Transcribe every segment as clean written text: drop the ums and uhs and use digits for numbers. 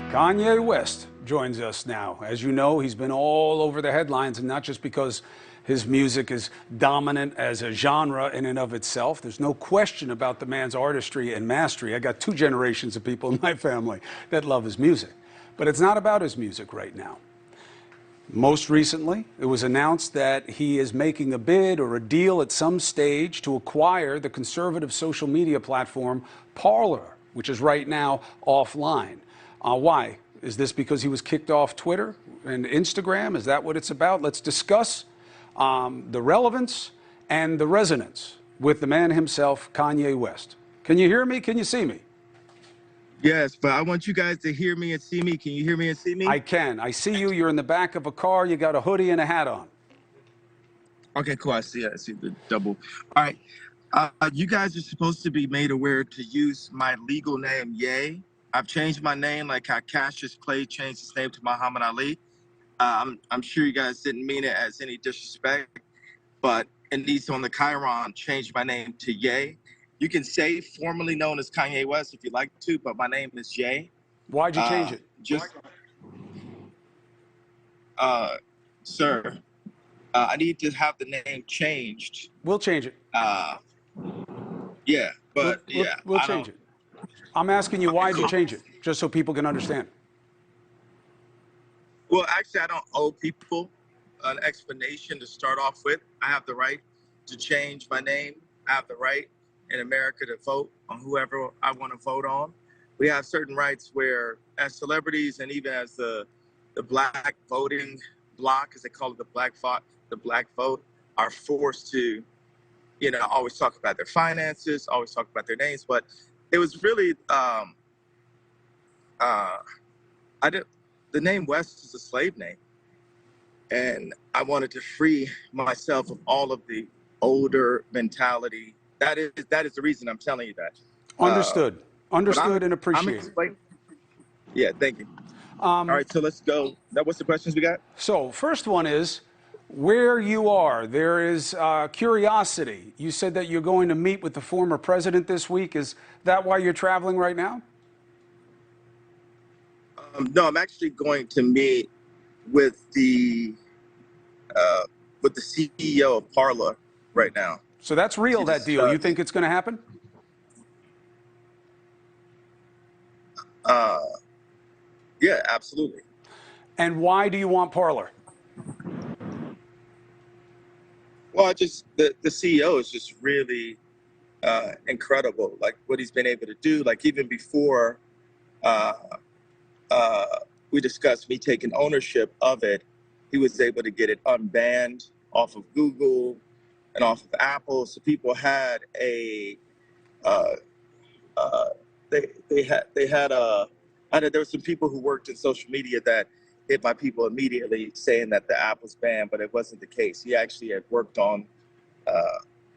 Kanye West joins us now. As you know, he's been all over the headlines, and not just because his music is dominant as a genre in and of itself. There's no question about the man's artistry and mastery. I got two generations of people in my family that love his music. But it's not about his music right now. Most recently, it was announced that he is making a bid or a deal at some stage to acquire the conservative social media platform Parler, which is right now offline. Why? Is this because he was kicked off Twitter and Instagram? Is that what it's about? Let's discuss the relevance and the resonance with the man himself, Kanye West. Can you hear me? Can you see me? Yes, but I want you guys to hear me and see me. Can you hear me and see me? I can. I see you. You're in the back of a car. You got a hoodie and a hat on. Okay, cool. I see the double. All right. You guys are supposed to be made aware to use my legal name, Ye. I've changed my name like how Cassius Clay changed his name to Muhammad Ali. I'm sure you guys didn't mean it as any disrespect, but Anissa on the Chiron changed my name to Ye. You can say formerly known as Kanye West if you like to, but my name is Ye. Why'd you change it? Sir, I need to have the name changed. We'll change it. Yeah, but we'll change it. I'm asking you, why'd you change it? Just so people can understand. Well, actually, I don't owe people an explanation to start off with. I have the right to change my name. I have the right in America to vote on whoever I want to vote on. We have certain rights where, as celebrities and even as the black voting bloc, as they call it, the black vote, are forced to, always talk about their finances, always talk about their names. But it was really, the name West is a slave name. And I wanted to free myself of all of the older mentality. That is the reason I'm telling you that. Understood. Understood and appreciated. Yeah, thank you. All right, so let's go. Now, what's the questions we got? So first one is, where you are, there is curiosity. You said that you're going to meet with the former president this week. Is that why you're traveling right now? No, I'm actually going to meet with the CEO of Parler right now. So that's real, that deal. You think it's going to happen? Yeah, absolutely. And why do you want Parler? Well, the CEO is just really incredible. Like what he's been able to do. Like even before we discussed me taking ownership of it, he was able to get it unbanned off of Google and off of Apple. So people had there were some people who worked in social media that hit my people immediately saying that the app was banned, but it wasn't the case. He actually had worked on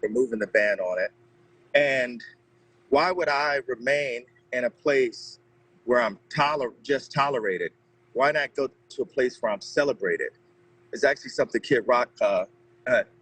removing the ban on it. And why would I remain in a place where I'm just tolerated? Why not go to a place where I'm celebrated? It's actually something Kid Rock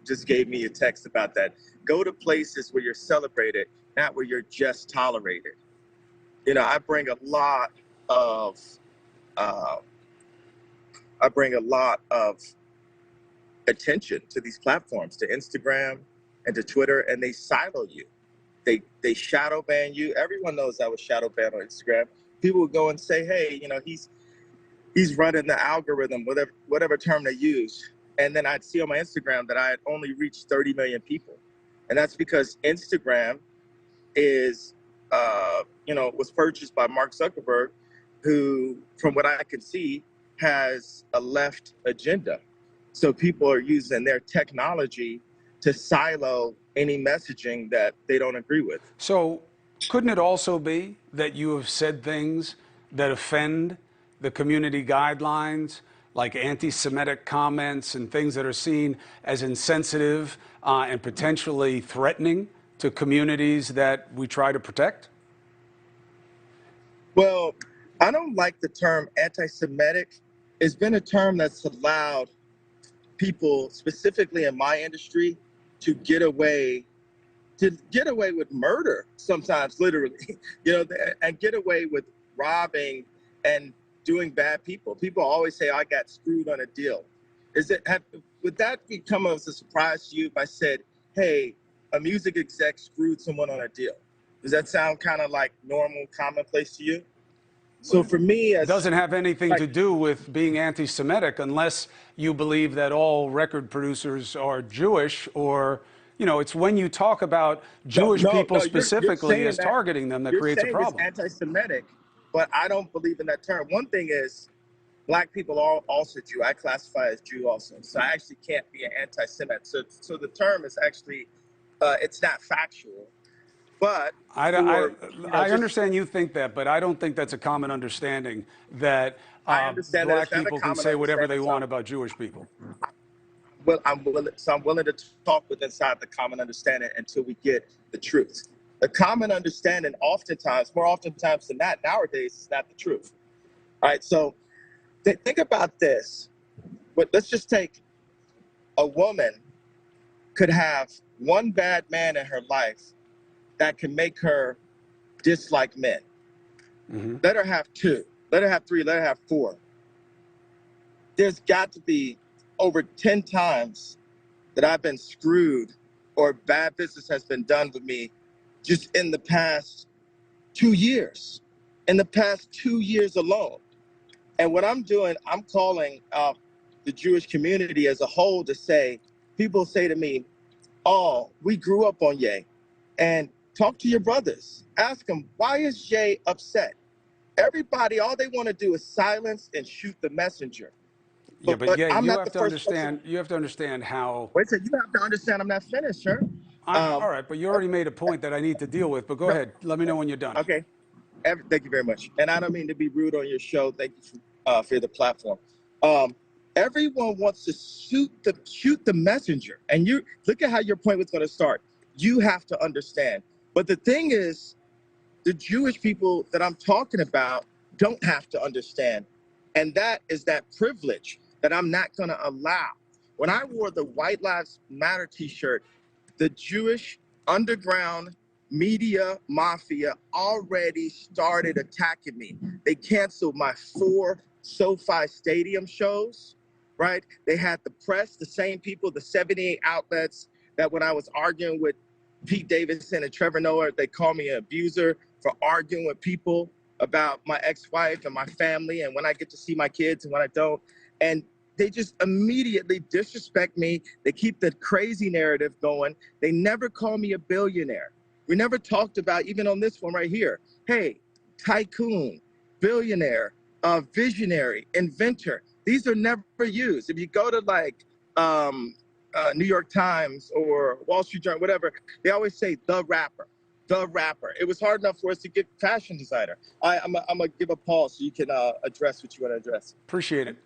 just gave me a text about that. Go to places where you're celebrated, not where you're just tolerated. I bring a lot of attention to these platforms, to Instagram and to Twitter, and they silo you. They shadow ban you. Everyone knows I was shadow banned on Instagram. People would go and say, hey, he's running the algorithm, whatever term they use. And then I'd see on my Instagram that I had only reached 30 million people. And that's because Instagram is, was purchased by Mark Zuckerberg, who, from what I can see, has a left agenda. So people are using their technology to silo any messaging that they don't agree with. So couldn't it also be that you have said things that offend the community guidelines, like anti-Semitic comments and things that are seen as insensitive and potentially threatening to communities that we try to protect? Well, I don't like the term anti-Semitic. It's been a term that's allowed people, specifically in my industry, to get away with murder sometimes, literally, and get away with robbing and doing bad people. People always say, I got screwed on a deal. Would that become as a surprise to you if I said, hey, a music exec screwed someone on a deal? Does that sound kind of like normal, commonplace to you? So for me, It doesn't have anything to do with being anti-Semitic unless you believe that all record producers are Jewish, or, you know, it's when you talk about Jewish people specifically as targeting them that creates a problem. You're saying it's anti-Semitic, but I don't believe in that term. One thing is, Black people are also Jew. I classify as Jew also. So I actually can't be an anti-Semite. So the term is actually, it's not factual. But I understand you think that, but I don't think that's a common understanding that Black people can say whatever they want about Jewish people. Well, I'm willing to talk with inside the common understanding until we get the truth. The common understanding oftentimes, more oftentimes than not, nowadays is not the truth. All right, so think about this. But let's just take a woman could have one bad man in her life that can make her dislike men. Mm-hmm. Let her have two, let her have three, let her have four. There's got to be over 10 times that I've been screwed or bad business has been done with me just in the past 2 years, in the past 2 years alone. And what I'm doing, I'm calling the Jewish community as a whole to say, people say to me, oh, we grew up on Ye. And talk to your brothers. Ask them, why is Jay upset? Everybody, all they want to do is silence and shoot the messenger. Yeah, but yeah, you have to understand. You have to understand how. Wait a second. You have to understand. I'm not finished, sir. All right, but you already made a point that I need to deal with. But go ahead. Let me know when you're done. Okay. Thank you very much. And I don't mean to be rude on your show. Thank you for the platform. Everyone wants to shoot the messenger, and you look at how your point was going to start. You have to understand. But the thing is, the Jewish people that I'm talking about don't have to understand. And that is that privilege that I'm not going to allow. When I wore the White Lives Matter t-shirt, the Jewish underground media mafia already started attacking me. They canceled my 4 SoFi Stadium shows, right? They had the press, the same people, the 78 outlets that when I was arguing with Pete Davidson and Trevor Noah, they call me an abuser for arguing with people about my ex-wife and my family and when I get to see my kids and when I don't. And they just immediately disrespect me. They keep the crazy narrative going. They never call me a billionaire. We never talked about, even on this one right here, hey, tycoon, billionaire, visionary, inventor. These are never used. If you go to like, New York Times or Wall Street Journal, whatever, they always say the rapper, the rapper. It was hard enough for us to get fashion designer. I'm gonna give a pause so you can address what you want to address. Appreciate it.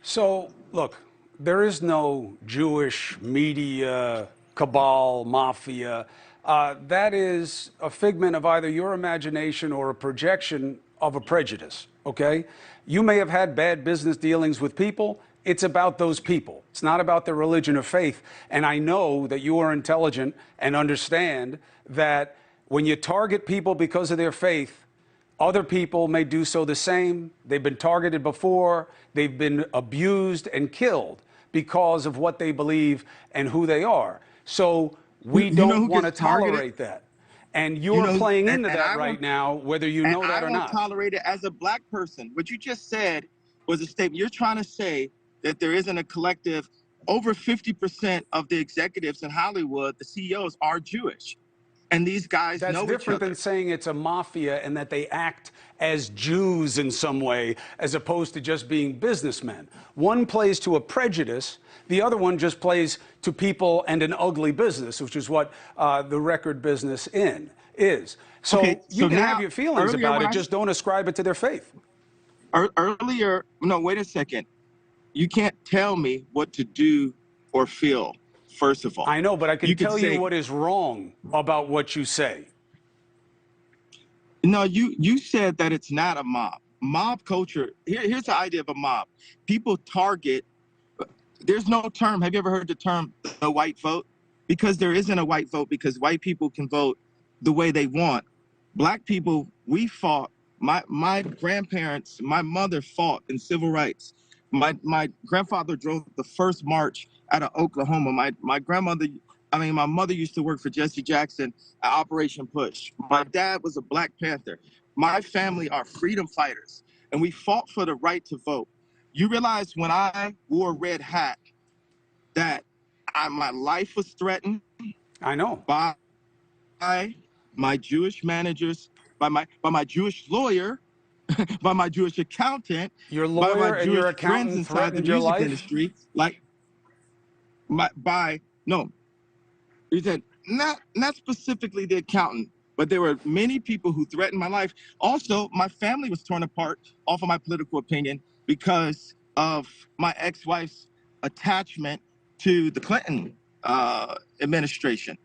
So look, there is no Jewish media cabal, mafia. That is a figment of either your imagination or a projection of a prejudice, okay? You may have had bad business dealings with people. It's about those people. It's not about their religion or faith. And I know that you are intelligent and understand that when you target people because of their faith, other people may do so the same. They've been targeted before. They've been abused and killed because of what they believe and who they are. So we don't want to tolerate that. And you're playing into that right now, whether you know that or not. I won't tolerate it as a Black person. What you just said was a statement. You're trying to say that there isn't a collective. Over 50% of the executives in Hollywood, the CEOs, are Jewish. And these guys know each other. That's different than saying it's a mafia and that they act as Jews in some way, as opposed to just being businessmen. One plays to a prejudice. The other one just plays to people and an ugly business, which is what the record business is. So you can have your feelings about it, just don't ascribe it to their faith. Earlier, no, wait a second. You can't tell me what to do or feel, first of all. I know, but I can tell you what is wrong about what you say. No, you said that it's not a mob. Mob culture, here's the idea of a mob. People target, there's no term. Have you ever heard the term the white vote? Because there isn't a white vote, because white people can vote the way they want. Black people, we fought My grandparents, my mother fought in civil rights. My grandfather drove the first march out of Oklahoma. My mother used to work for Jesse Jackson at Operation Push. My dad was a Black Panther. My family are freedom fighters, and we fought for the right to vote. You realize when I wore a red hat that my life was threatened I know. by my Jewish managers, by my Jewish lawyer, by my Jewish accountant, Your by my lawyer and your Jewish friends accountant inside the threatened your music life? industry, like no, he said not specifically the accountant, but there were many people who threatened my life. Also, my family was torn apart off of my political opinion because of my ex-wife's attachment to the Clinton administration.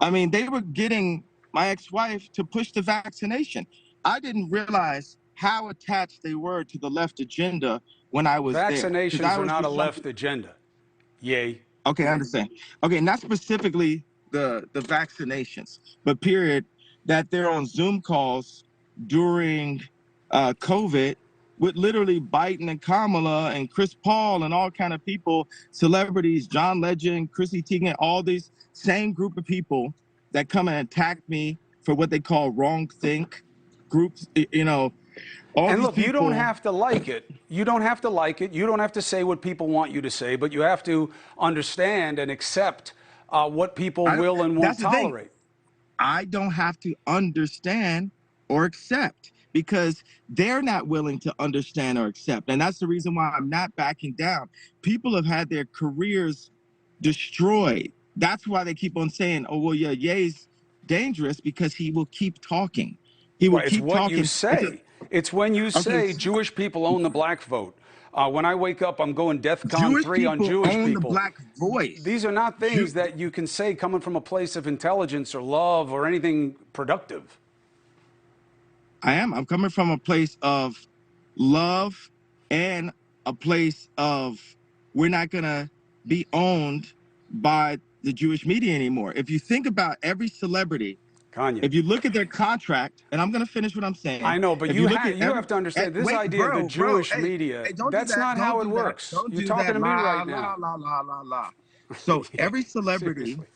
I mean, they were getting my ex-wife to push the vaccination. I didn't realize how attached they were to the left agenda when I was there. Because Vaccinations I are was not a just trying to, left agenda. Yay. okay, I understand. Okay, not specifically the vaccinations, but period, that they're on Zoom calls during COVID with literally Biden and Kamala and Chris Paul and all kind of people, celebrities, John Legend, Chrissy Teigen, all these same group of people that come and attack me for what they call wrong think groups, all And these look, you don't people. have to like it. You don't have to like it. You don't have to say what people want you to say, but you have to understand and accept what people will and won't That's the thing. tolerate. I don't have to understand or accept because they're not willing to understand or accept. And that's the reason why I'm not backing down. People have had their careers destroyed. That's why they keep on saying, oh, well, yeah, Ye's dangerous because he will keep talking. He will Well, it's keep what you talking. say. It's when you Okay, say Jewish people own the black vote. When I wake up, I'm going DEFCON Jewish 3 on people Jewish own the people. black voice. These are not Jew- things that you can say coming from a place of intelligence or love or anything productive. I'm coming from a place of love and a place of we're not going to be owned by the Jewish media anymore. If you think about every celebrity, Kanye. if you look at their contract, and I'm going to finish what I'm saying. I know, but If you look at you have to understand this wait, idea of the bro, Jewish media, hey, don't do that's that. not Don't how it do that. works. Don't You're do talking that. to me La, right la, now. la, la, la, la. So Seriously.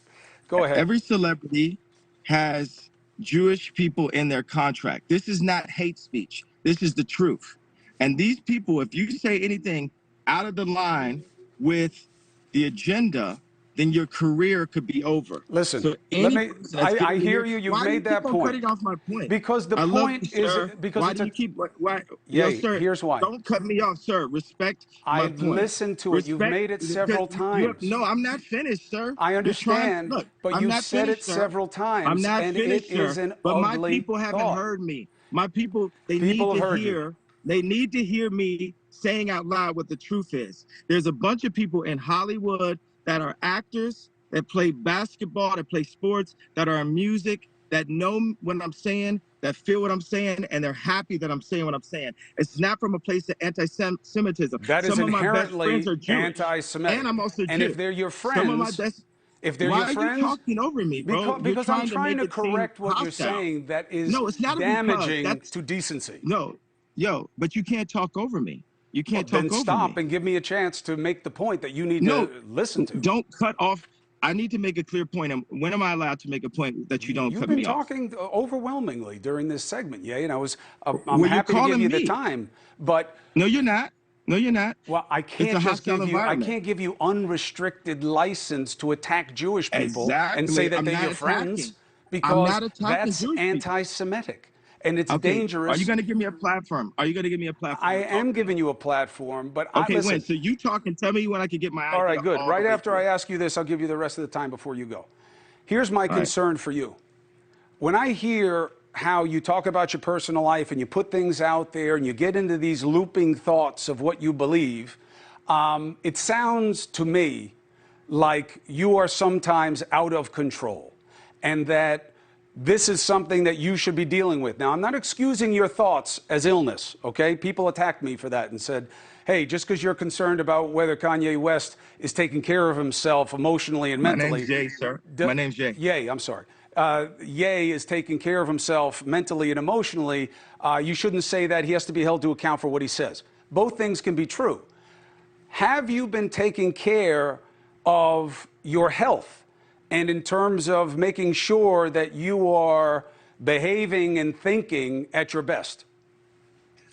Go ahead. every celebrity has Jewish people in their contract. This is not hate speech. This is the truth. And these people, if you say anything out of the line with the agenda, then your career could be over. Listen, So any person that's I getting to hear hear, you. You've why do you made keep that on point. cutting off my point? Because the I love you, point is, sir. because Why it's do a, you keep, why, yo, yay, sir, here's why. don't cut me off, sir. Respect I my point. listened to it. You've Respect, made it because several you have, times. no, I'm not finished, sir. I You're trying, understand, look, but I'm you've not said it finished, sir. several I'm times, not and it finished, is sir. an But my ugly people haven't thought. heard me. My people, they People need have to heard you. hear, they need to hear me saying out loud what the truth is. There's a bunch of people in Hollywood that are actors, that play basketball, that play sports, that are in music, that know what I'm saying, that feel what I'm saying, and they're happy that I'm saying what I'm saying. It's not from a place of anti-Semitism. That is Some of my best friends inherently are Jewish, and anti-Semitic. I'm also And if Jew. they're your Some of my friends, best. if they're Why your are you friends, talking over me, bro? You're because I'm trying to trying make to it seem correct what you're hostile. saying that is No, it's not a because. damaging That's to decency. no, yo, but you can't talk over me. You Well, can't then talk over stop me. and give me a chance to make the point that you need No, to listen to. don't cut off. I need to make a clear point. And when am I allowed to make a point that you don't You've cut been me off? talking overwhelmingly during this segment, yeah, and I'm Well, you're happy to give calling you the me. time, but No, you're not. No, you're not. well, It's a hostile I environment. can't give you unrestricted license to attack Jewish people and say Exactly. that I'm they're not your friends attacking. I'm because not attacking that's Jewish people. anti-Semitic and it's Okay. Are you dangerous. going to give me a platform? Are you going to give me a I platform to talk am to me? giving you a platform, but I Okay, when? listen. So you talk and tell me when I can get my All idea right, good. all the Right way after I through. ask you this, I'll give you the rest of the time before you go. Here's my All right. concern for you. When I hear how you talk about your personal life and you put things out there and you get into these looping thoughts of what you believe, it sounds to me like you are sometimes out of control and that this is something that you should be dealing with. Now, I'm not excusing your thoughts as illness, okay? People attacked me for that and said, hey, just because you're concerned about whether Kanye West is taking care of himself emotionally and My name's mentally, Jay, sir. My name's Jay. yay, I'm sorry. Ye is taking care of himself mentally and emotionally, you shouldn't say that he has to be held to account for what he says. Both things can be true. Have you been taking care of your health? And in terms of making sure that you are behaving and thinking at your best?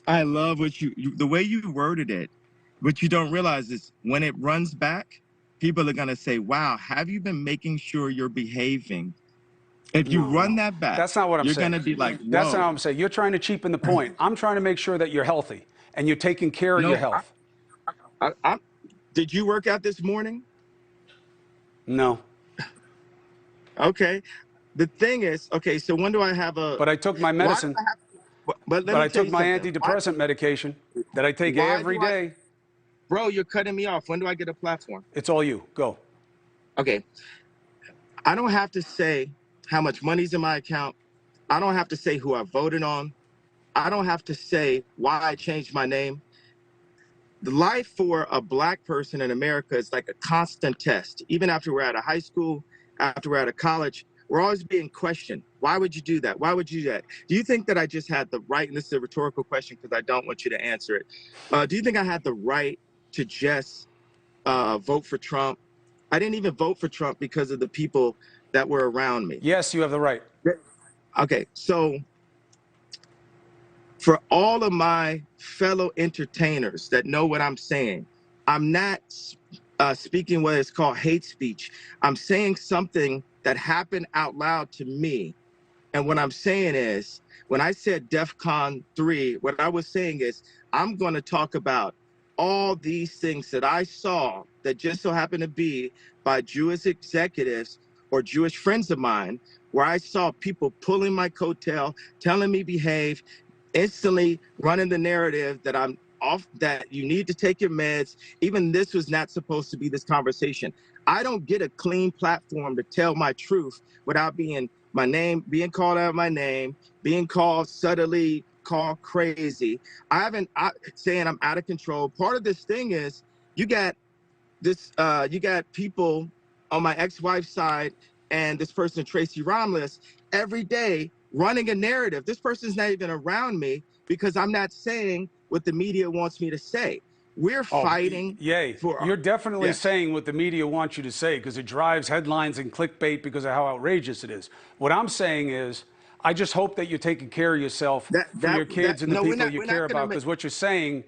I love what the way you worded it. What you don't realize is when it runs back, people are going to say, wow, have you been making sure you're behaving? If you No, run no. that back, That's not what I'm you're saying. going to be like, That's not what whoa. I'm saying. You're trying to cheapen the point. I'm trying to make sure that you're healthy and you're taking care of your No, health. did you work out this morning? No. Okay. The thing is, okay, so when do I have But I took my why do medicine. I have, but let But me I tell took you my something. antidepressant medication that I take Why every do I, day. bro, you're cutting me off. When do I get a platform? It's all you. Go. Okay. I don't have to say how much money's in my account. I don't have to say who I voted on. I don't have to say why I changed my name. The life for a Black person in America is like a constant test. Even after we're out of high school, after we're out of college, we're always being questioned. Why would you do that? Why would you do that? Do you think that I just had the right, and this is a rhetorical question because I don't want you to answer it. Do you think I had the right to just vote for Trump? I didn't even vote for Trump because of the people that were around me. Yes, you have the right. Okay, so for all of my fellow entertainers that know what I'm saying, I'm not speaking what is called hate speech. I'm saying something that happened out loud to me. And what I'm saying is, when I said DEFCON 3, what I was saying is, I'm going to talk about all these things that I saw that just so happened to be by Jewish executives or Jewish friends of mine, where I saw people pulling my coattail, telling me behave, instantly running the narrative that I'm off, that you need to take your meds. Even this was not supposed to be this conversation. I don't get a clean platform to tell my truth without being my name, being called out my name, being called subtly called crazy. Saying I'm out of control. Part of this thing is you got you got people on my ex-wife's side and this person, Tracy Romulus, every day running a narrative. This person's not even around me because I'm not saying what the media wants me to say. We're fighting Yay. for, You're definitely yes. saying what the media wants you to say because it drives headlines and clickbait because of how outrageous it is. What I'm saying is, I just hope that you're taking care of yourself for your kids and the No, people you we're care not gonna about, make. because what you're saying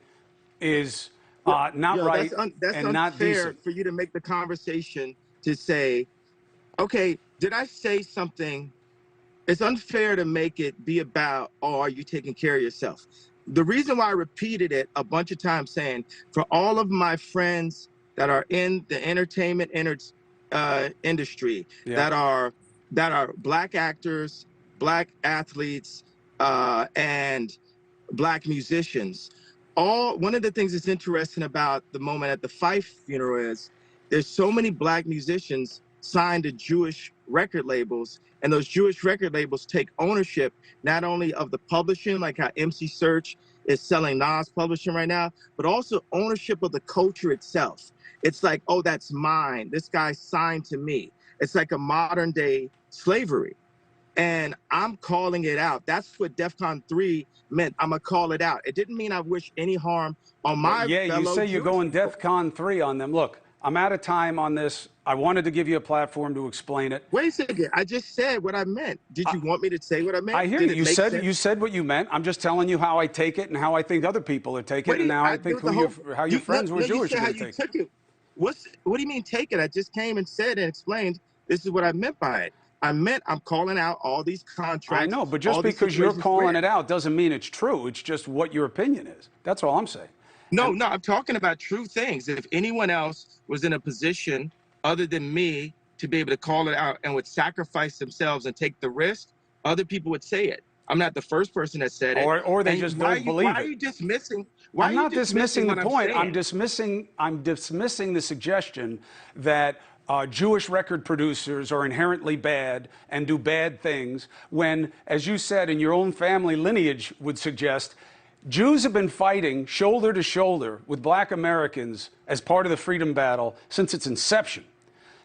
is not Yo, right that's and not unfair decent. for you to make the conversation to say, okay, did I say something? It's unfair to make it be about, oh, are you taking care of yourself? The reason why I repeated it a bunch of times saying, for all of my friends that are in the entertainment industry, Yeah. that are Black actors, Black athletes, and Black musicians. One of the things that's interesting about the moment at the Fife funeral is there's so many Black musicians signed to Jewish record labels, and those Jewish record labels take ownership not only of the publishing, like how MC Search is selling Nas publishing right now, but also ownership of the culture itself. It's like, oh, that's mine. This guy signed to me. It's like a modern day slavery. And I'm calling it out. That's what DEFCON 3 meant. I'm going to call it out. It didn't mean I wish any harm on But my yeah, you fellow say you're Jewish going people. DEFCON 3 on them. Look, I'm out of time on this. I wanted to give you a platform to explain it. Wait a second. I just said what I meant. Did you want me to say what I meant? I hear you. Did it make sense? You said what you meant. I'm just telling you how I take it and how I think other people are taking it, and Wait, how I there think was a whole. how your friends who are No, you Jewish are said how going to you take it. took it. What do you mean take it? I just came and said and explained this is what I meant by it. I meant I'm calling out all these I contracts, know, but just all these because you're situations calling where. it out doesn't mean it's true. It's just what your opinion is. That's all I'm saying. No, And no, I'm talking about true things. If anyone else was in a position other than me to be able to call it out and would sacrifice themselves and take the risk, other people would say it. I'm not the first person that said it. or they And just don't why believe are it. you dismissing? Why I'm are you not dismissing dismissing the what I'm point. saying? I'm dismissing the suggestion that Jewish record producers are inherently bad and do bad things when, as you said, in your own family lineage would suggest, Jews have been fighting shoulder to shoulder with Black Americans as part of the freedom battle since its inception.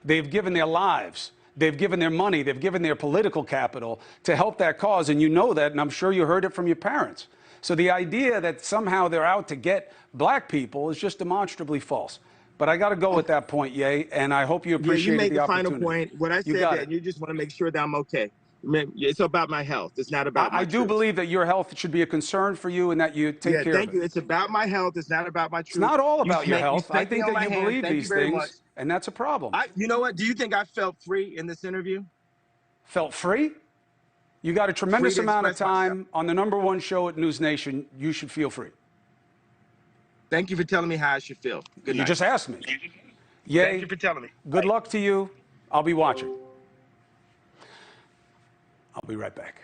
They've given their lives. They've given their money, they've given their political capital to help that cause, and you know that, and I'm sure you heard it from your parents. So the idea that somehow they're out to get black people is just demonstrably false. But I got to go at that point, Ye, and I hope you Yeah, you appreciated made the the final opportunity. point. What I You said got that, it. and you just want to make sure that I'm okay. It's about my health. It's not about my I do truth. believe that your health should be a concern for you and that you take Yeah, care of thank it. you. It's about my health. It's not about my It's truth. not all You about your you health. I spanked me think on that my you hand. believe Thank you these very much. things, and that's a problem. You know what? Do you think I felt free in this interview? Felt free? You got a Free tremendous to amount of express myself. time on the #1 show at News Nation. You should feel free. Thank you for telling me how I should feel. Good You night. just asked me. Thank you Yay. for telling me. Good Bye. luck to you. I'll be watching. I'll be right back.